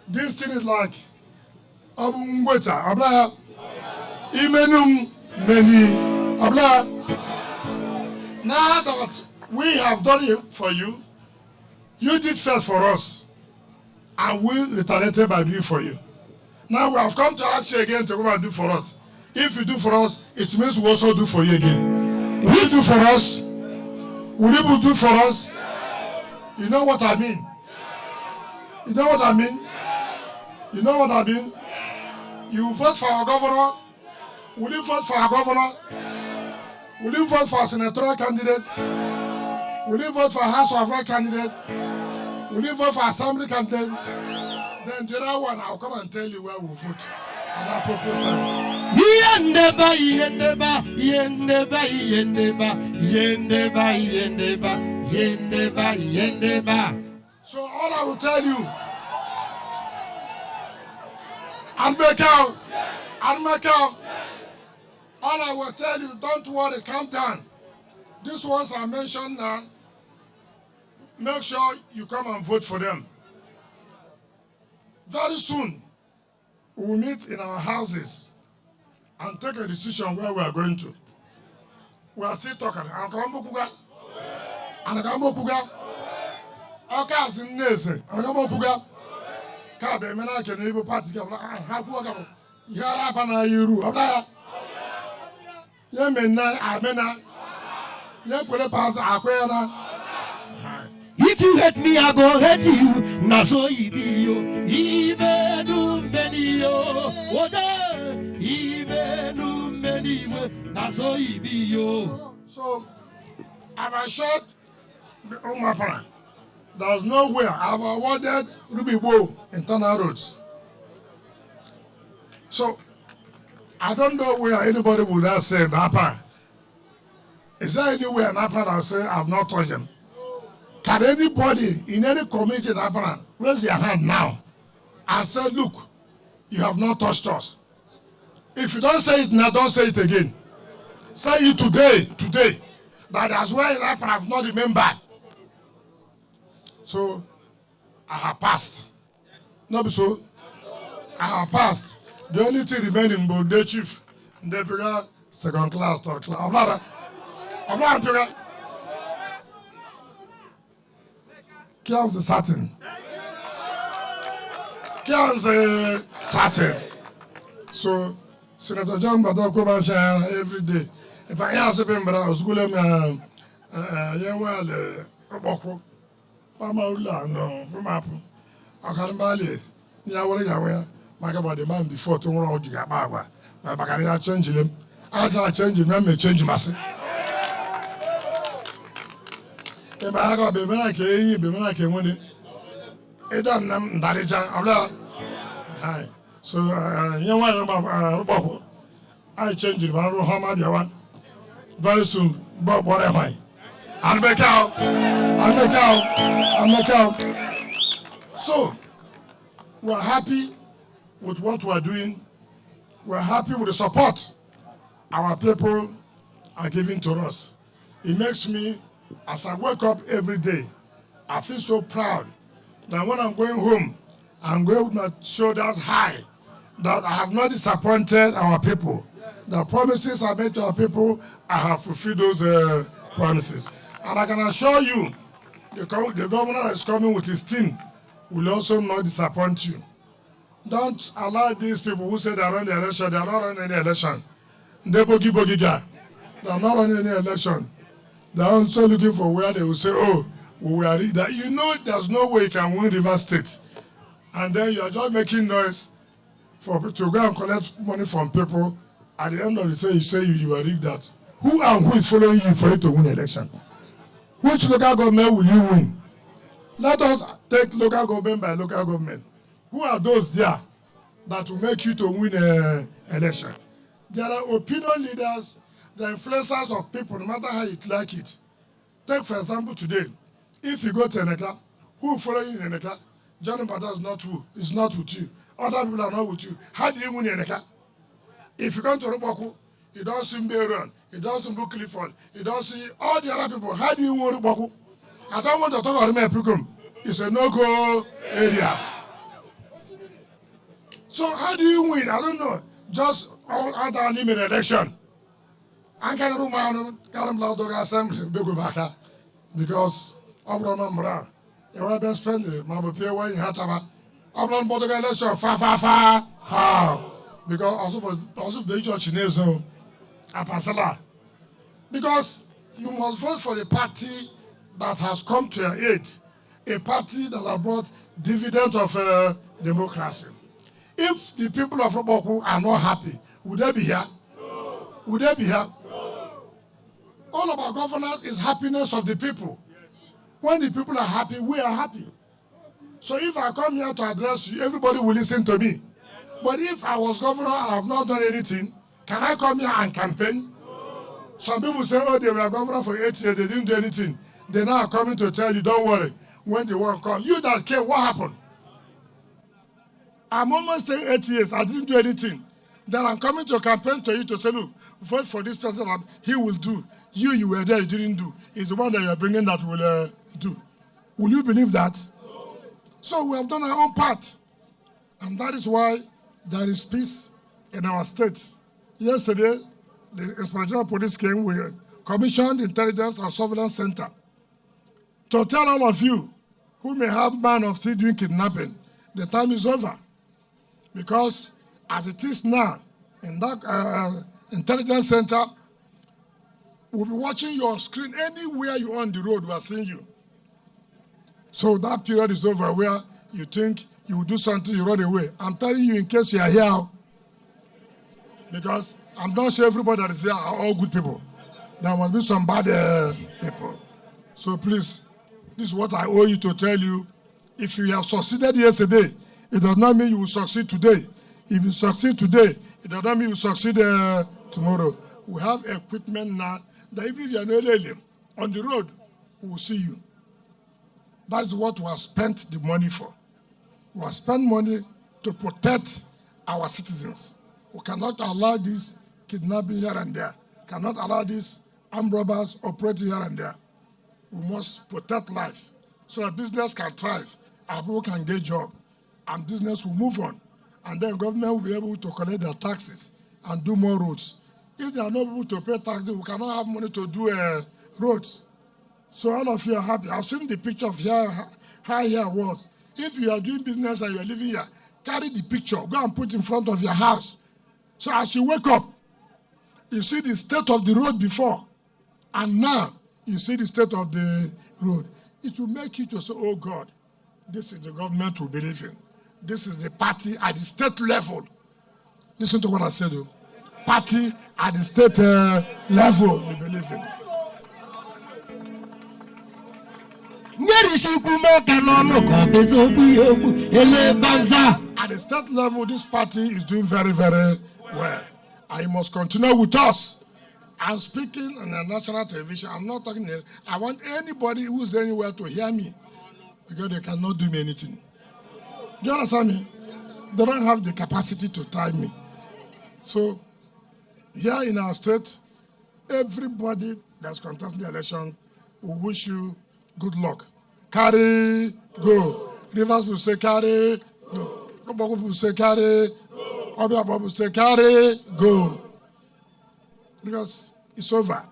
This thing is like Abungweta, Abla, Imenum, many, Abla. Now that we have done it for you, you did first for us, and we retaliated by doing for you. Now we have come to ask you again to come and do for us. If you do for us, it means we also do for you again. Will you do for us? Will you do for us? You know what I mean? You know what I mean? You know what I mean? You vote for our governor. Will you vote for our governor? Will you vote for a senatorial candidate? Will you vote for a House of Rep candidate? Will you vote for assembly candidate? Then the other one, I'll come and tell you where we'll vote at that appropriate time. So all I will tell you, and make out, all I will tell you, don't worry, calm down. These ones I mentioned now, make sure you come and vote for them. Very soon, we will meet in our houses and take a decision where we are going to. We are still talking. If you hate me, I go hate you. Na so ibiyo, ibenu meniyo. Oda, ibenu meniwe. Na so ibiyo. So, I've assured the Umapa, there's nowhere I've awarded Ruby Bow internal roads. So, I don't know where anybody would have said Napa. Is there anywhere Napa that say I've not touched them? Can anybody in any community in Napa raise their hand now and say, look, you have not touched us? If you don't say it now, don't say it again. Say it today, that that's why in Napa have not remembered. So, I have passed. Not so. I have passed. The only thing remaining was the chief, the bigger second class, third class. I'm not Kian's certain. So, Senator John Badoko every day. If I ask him, but I was going to Roboko, Pamaula, no, Romapu, Akambali, Yawaya, Magaba, the man before tomorrow, Gigabawa, my Baccaria change him. I can't change him, I may change myself. If I got be like a winning, it doesn't that. So, I change it, but I don't know how much I want. Very soon, Bob, what am I? I'll make out. So, we're happy with what we're doing. We're happy with the support our people are giving to us. It makes me, as I wake up every day, I feel so proud that when I'm going home, I'm going with my shoulders high, that I have not disappointed our people. The promises I made to our people, I have fulfilled those promises. And I can assure you, the governor that is coming with his team will also not disappoint you. Don't allow these people who say they are running the election, they are not running any election. They are not running any election. They are also looking for where they will say, oh, we are that. You know there's no way you can win River State. And then you are just making noise for people to go and collect money from people. At the end of the day, you say you are rigged that. Who and who is following you for you to win election? Which local government will you win? Let us take local government by local government. Who are those there that will make you to win an election? There are opinion leaders, the influencers of people, no matter how you like it. Take, for example, today, if you go to Eneka, who will follow you in Eneka? John Bata is not with you. Other people are not with you. How do you win Eneka? If you come to Rubaku, you don't see Mberan, you don't see Clifford, you don't see all the other people. How do you win Rubaku? I don't want to talk about Rubaku. It's a no-go area. So how do you win? I don't know. Just all out an election. I can't room assembly because you want to spend it. My pay why you had to election far. Because also the church in Israel, because you must vote for a party that has come to your aid, a party that has brought dividend of democracy. If the people of Roboku are not happy, would they be here? Would they be here? All of our governance is happiness of the people. When the people are happy, we are happy. So if I come here to address you, everybody will listen to me. But if I was governor and I have not done anything, can I come here and campaign? Some people say, oh, they were governor for 8 years, they didn't do anything. They now are coming to tell you, don't worry, when the war comes. You that came, what happened? I'm almost saying 8 years, I didn't do anything. Then I'm coming to campaign to you to say, look, vote for this person, he will do. You were there, you didn't do. It's the one that you're bringing that will do. Will you believe that? So we have done our own part. And that is why there is peace in our state. Yesterday, the Inspector General Police came, we commissioned Intelligence and Surveillance Center to tell all of you who may have man of steel doing kidnapping, the time is over. Because as it is now, in that Intelligence Center, we'll be watching your screen anywhere you're on the road, we are seeing you. So that period is over where you think you will do something, you run away. I'm telling you in case you are here, because I'm not sure everybody that is here are all good people. There must be some bad people. So please, this is what I owe you to tell you. If you have succeeded yesterday, it does not mean you will succeed today. If you succeed today, it does not mean you will succeed tomorrow. We have equipment now that even if you are not alien, on the road, we will see you. That's what we have spent the money for. We have spent money to protect our citizens. We cannot allow this kidnapping here and there. Cannot allow these armed robbers operating here and there. We must protect life so that business can thrive, our people can get job, and business will move on. And then government will be able to collect their taxes and do more roads. If they are not able to pay taxes, we cannot have money to do roads. So all of you are happy. I've seen the picture of how here was. If you are doing business and you are living here, carry the picture, go and put in front of your house. So as you wake up, you see the state of the road before, and now you see the state of the road. It will make you to say, oh God, this is the government we believe in. This is the party at the state level. Listen to what I said, though. Party at the state level we believe in. At the state level, this party is doing very, very well. And you must continue with us. I'm speaking on the national television. I'm not talking here. I want anybody who's anywhere to hear me, because they cannot do me anything. Do you understand me? They don't have the capacity to try me. So, here in our state, everybody that's contesting the election will wish you good luck. Carry, go. Rivers will say carry, go. Roboku will say carry, Obiabo will say carry, go. Because it's over.